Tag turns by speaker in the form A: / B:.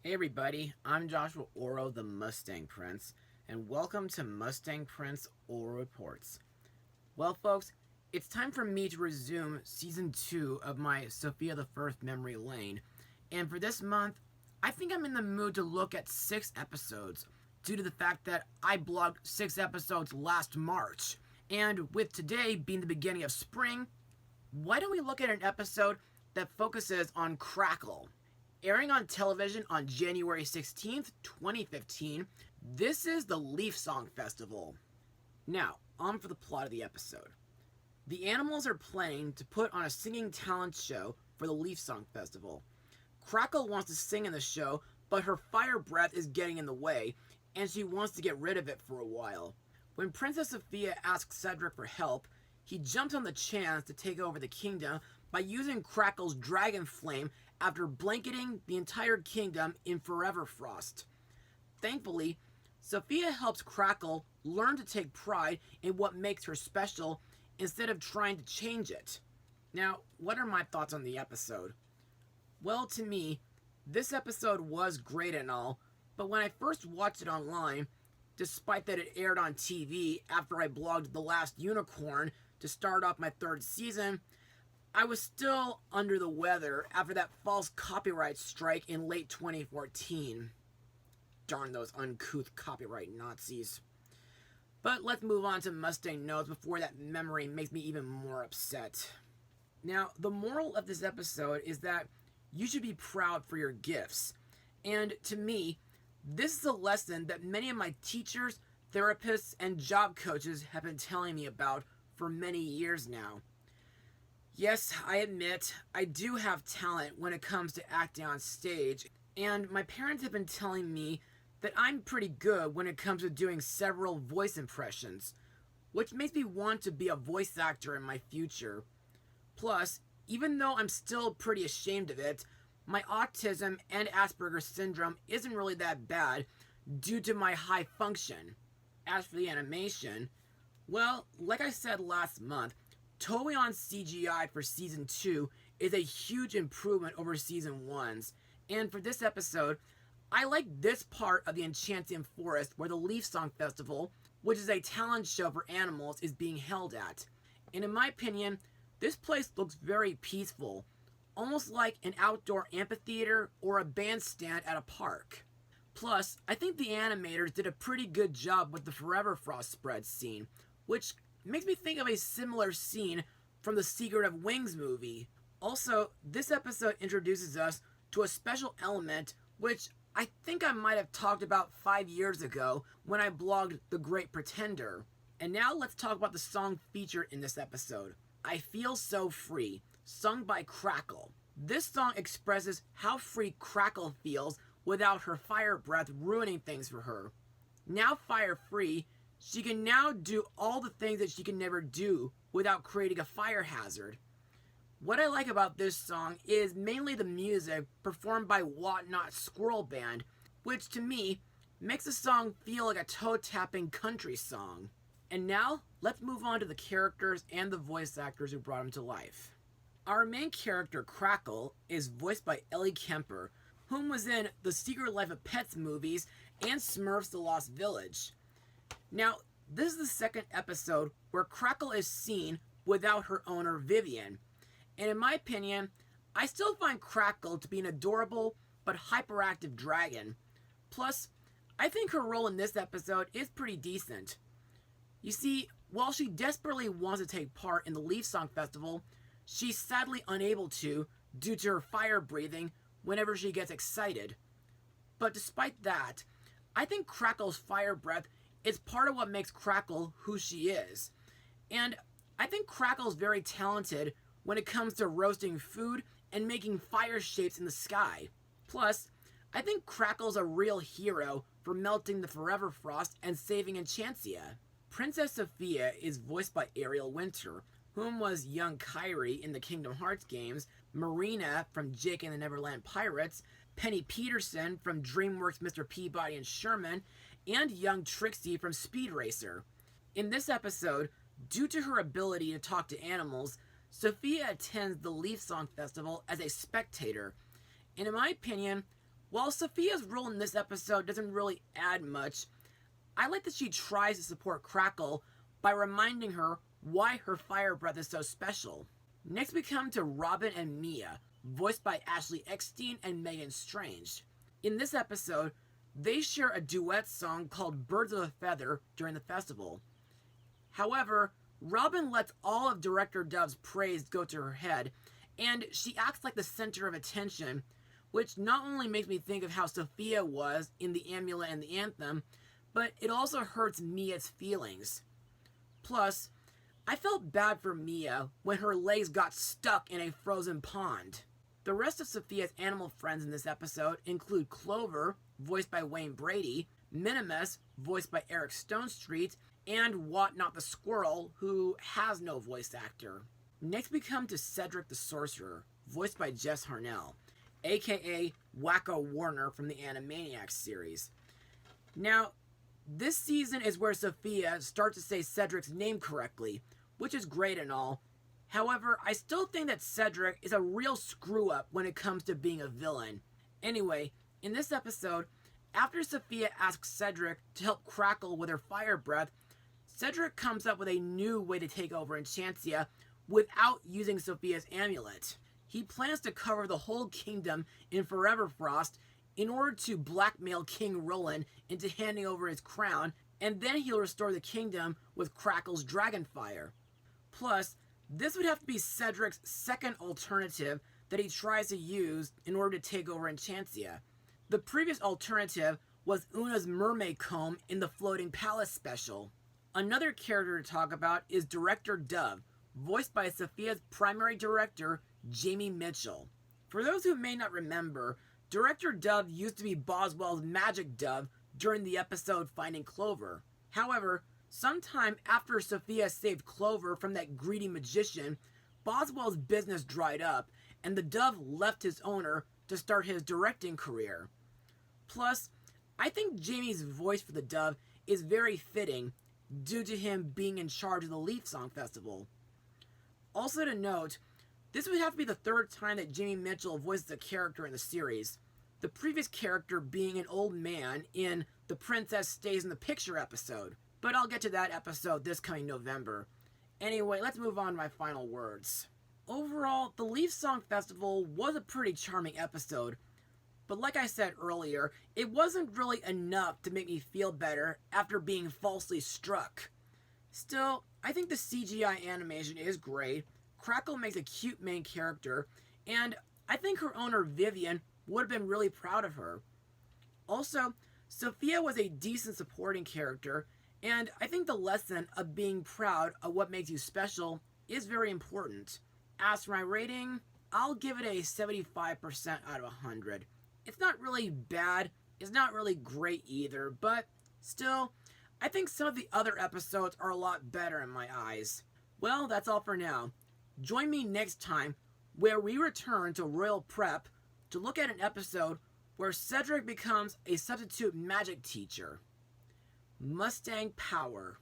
A: Hey everybody, I'm Joshua Orro, the Mustang Prince, and welcome to Mustang Prince Orro Reports. Well folks, it's time for me to resume Season 2 of my Sofia the First Memory Lane, and for this month, I think I'm in the mood to look at 6 episodes, due to the fact that I blogged 6 episodes last March. And with today being the beginning of spring, why don't we look at an episode that focuses on Crackle? Airing on television on January 16th, 2015, this is the Leafsong Festival. Now, on for the plot of the episode. The animals are planning to put on a singing talent show for the Leafsong Festival. Crackle wants to sing in the show, but her fire breath is getting in the way, and she wants to get rid of it for a while. When Princess Sofia asks Cedric for help, he jumps on the chance to take over the kingdom by using Crackle's dragon flame after blanketing the entire kingdom in forever frost. Thankfully, Sofia helps Crackle learn to take pride in what makes her special instead of trying to change it. Now, what are my thoughts on the episode? Well, to me, this episode was great and all, but when I first watched it online, despite that it aired on TV after I blogged The Last Unicorn to start off my 3rd season, I was still under the weather after that false copyright strike in late 2014. Darn those uncouth copyright Nazis. But let's move on to Mustang notes before that memory makes me even more upset. Now, the moral of this episode is that you should be proud for your gifts. And to me, this is a lesson that many of my teachers, therapists, and job coaches have been telling me about for many years now. Yes, I admit, I do have talent when it comes to acting on stage, and my parents have been telling me that I'm pretty good when it comes to doing several voice impressions, which makes me want to be a voice actor in my future. Plus, even though I'm still pretty ashamed of it, my autism and Asperger's syndrome isn't really that bad due to my high function. As for the animation, well, like I said last month, Toei on CGI for Season 2 is a huge improvement over Season 1's, and for this episode, I like this part of the Enchanted Forest where the Leafsong Festival, which is a talent show for animals, is being held at. And in my opinion, this place looks very peaceful, almost like an outdoor amphitheater or a bandstand at a park. Plus, I think the animators did a pretty good job with the Forever Frost spread scene, which makes me think of a similar scene from the Secret of Wings movie. Also, this episode introduces us to a special element which I think I might have talked about 5 years ago when I blogged The Great Pretender. And now let's talk about the song featured in this episode, I Feel So Free, sung by Crackle. This song expresses how free Crackle feels without her fire breath ruining things for her. Now fire free, she can now do all the things that she can never do without creating a fire hazard. What I like about this song is mainly the music performed by Whatnot Squirrel Band, which to me makes the song feel like a toe-tapping country song. And now, let's move on to the characters and the voice actors who brought them to life. Our main character, Crackle, is voiced by Ellie Kemper, whom was in the Secret Life of Pets movies and Smurfs The Lost Village. Now, this is the 2nd episode where Crackle is seen without her owner Vivian, and in my opinion, I still find Crackle to be an adorable but hyperactive dragon. Plus, I think her role in this episode is pretty decent. You see, while she desperately wants to take part in the Leafsong Festival, she's sadly unable to due to her fire breathing whenever she gets excited. But despite that, I think Crackle's fire breath is part of what makes Crackle who she is. And I think Crackle's very talented when it comes to roasting food and making fire shapes in the sky. Plus, I think Crackle's a real hero for melting the Forever Frost and saving Enchantia. Princess Sofia is voiced by Ariel Winter, whom was young Kyrie in the Kingdom Hearts games, Marina from Jake and the Neverland Pirates, Penny Peterson from DreamWorks Mr. Peabody and Sherman, and young Trixie from Speed Racer. In this episode, due to her ability to talk to animals, Sofia attends the Leafsong Festival as a spectator, and in my opinion, While Sofia's role in this episode doesn't really add much, I like that she tries to support Crackle by reminding her why her fire breath is so special. Next we come to Robin and Mia, voiced by Ashley Eckstein and Megan Strange. In this episode, they share a duet song called Birds of a Feather during the festival. However, Robin lets all of Director Dove's praise go to her head, and she acts like the center of attention, which not only makes me think of how Sofia was in the amulet and the anthem, but it also hurts Mia's feelings. Plus, I felt bad for Mia when her legs got stuck in a frozen pond. The rest of Sofia's animal friends in this episode include Clover, voiced by Wayne Brady, Minimus, voiced by Eric Stonestreet, and Whatnot the Squirrel, who has no voice actor. Next we come to Cedric the Sorcerer, voiced by Jess Harnell, aka Wacko Warner from the Animaniacs series. Now, this season is where Sofia starts to say Cedric's name correctly, which is great and all. However, I still think that Cedric is a real screw-up when it comes to being a villain. Anyway, in this episode, after Sofia asks Cedric to help Crackle with her fire breath, Cedric comes up with a new way to take over Enchantia without using Sofia's amulet. He plans to cover the whole kingdom in Forever Frost in order to blackmail King Roland into handing over his crown, and then he'll restore the kingdom with Crackle's Dragonfire. Plus, this would have to be Cedric's second alternative that he tries to use in order to take over Enchantia. The previous alternative was Una's mermaid comb in the Floating Palace special. Another character to talk about is Director Dove, voiced by Sofia's primary director, Jamie Mitchell. For those who may not remember, Director Dove used to be Boswell's magic dove during the episode Finding Clover. However, sometime after Sofia saved Clover from that greedy magician, Boswell's business dried up, and the dove left his owner to start his directing career. Plus, I think Jamie's voice for the dove is very fitting due to him being in charge of the Leafsong Festival. Also to note, this would have to be the third time that Jamie Mitchell voices a character in the series, the previous character being an old man in The Princess Stays in the Picture episode. But I'll get to that episode this coming November. Anyway, let's move on to my final words. Overall, the Leafsong Festival was a pretty charming episode, but like I said earlier, it wasn't really enough to make me feel better after being falsely struck. Still, I think the CGI animation is great, Crackle makes a cute main character, and I think her owner Vivian would have been really proud of her. Also, Sofia was a decent supporting character, and I think the lesson of being proud of what makes you special is very important. As for my rating, I'll give it a 75% out of 100. It's not really bad, it's not really great either, but still, I think some of the other episodes are a lot better in my eyes. Well, that's all for now. Join me next time where we return to Royal Prep to look at an episode where Cedric becomes a substitute magic teacher. Mustang Power.